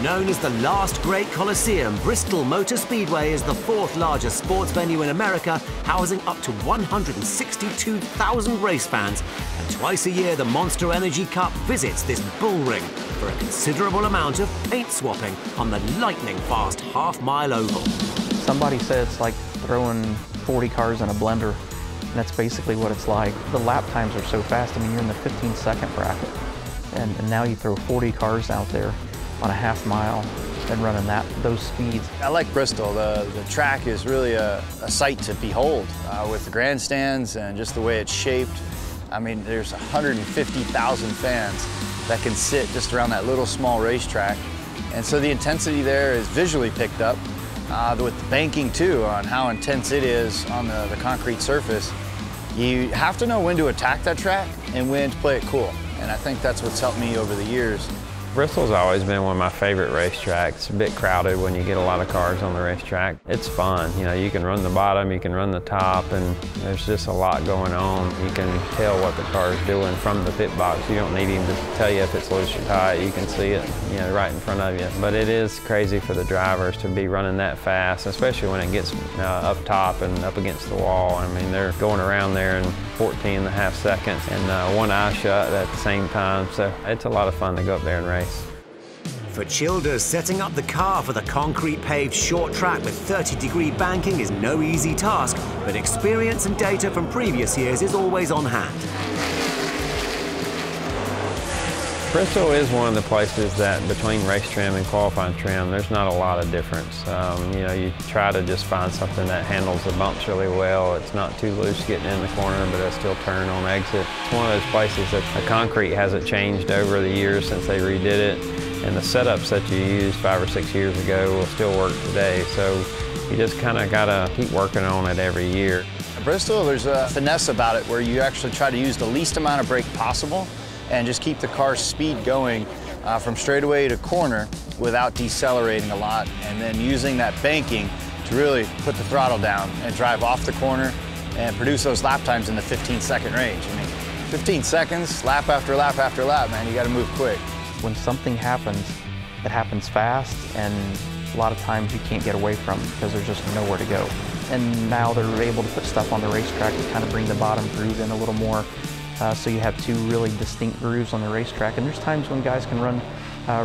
Known as the last great Coliseum, Bristol Motor Speedway is the 4th largest sports venue in America, housing up to 162,000 race fans. And twice a year, the Monster Energy Cup visits this bull ring for a considerable amount of paint swapping on the lightning-fast half-mile oval. Somebody said it's like throwing 40 cars in a blender, and that's basically what it's like. The lap times are so fast. I mean, you're in the 15-second bracket, and now you throw 40 cars out there on a half mile and running those speeds. I like Bristol. The track is really a sight to behold with the grandstands and just the way it's shaped. I mean, there's 150,000 fans that can sit just around that little small racetrack. And so the intensity there is visually picked up with the banking too, on how intense it is on the concrete surface. You have to know when to attack that track and when to play it cool. And I think that's what's helped me over the years. Bristol's always been one of my favorite racetracks. It's a bit crowded when you get a lot of cars on the racetrack. It's fun. You know, you can run the bottom, you can run the top, and there's just a lot going on. You can tell what the car is doing from the pit box. You don't need him to tell you if it's loose or tight. You can see it, you know, right in front of you. But it is crazy for the drivers to be running that fast, especially when it gets up top and up against the wall. I mean, they're going around there in 14.5 seconds and one eye shut at the same time. So it's a lot of fun to go up there and race. For Childers, setting up the car for the concrete paved short track with 30-degree banking is no easy task, but experience and data from previous years is always on hand. Bristol is one of the places that between race trim and qualifying trim, there's not a lot of difference. You know, you try to just find something that handles the bumps really well. It's not too loose getting in the corner, but it'll still turn on exit. It's one of those places that the concrete hasn't changed over the years since they redid it, and the setups that you used 5 or 6 years ago will still work today. So you just kind of got to keep working on it every year. At Bristol, there's a finesse about it where you actually try to use the least amount of brake possible and just keep the car's speed going from straightaway to corner without decelerating a lot, and then using that banking to really put the throttle down and drive off the corner and produce those lap times in the 15-second range. I mean, 15 seconds, lap after lap after lap, man, you got to move quick. When something happens, it happens fast, and a lot of times you can't get away from it because there's just nowhere to go. And now they're able to put stuff on the racetrack to kind of bring the bottom groove in a little more. So you have 2 really distinct grooves on the racetrack, and there's times when guys can run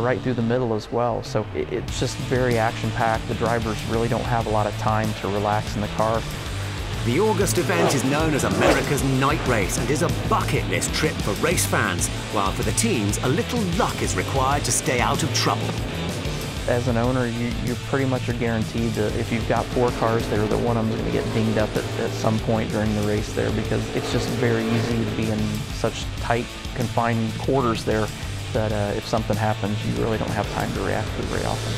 right through the middle as well. So it's just very action-packed. The drivers really don't have a lot of time to relax in the car. The August event is known as America's Night Race and is a bucket list trip for race fans, while for the teams, a little luck is required to stay out of trouble. As an owner, you pretty much are guaranteed that if you've got 4 cars there, that one of them is going to get dinged up at some point during the race there, because it's just very easy to be in such tight, confined quarters there that if something happens, you really don't have time to react to it very often.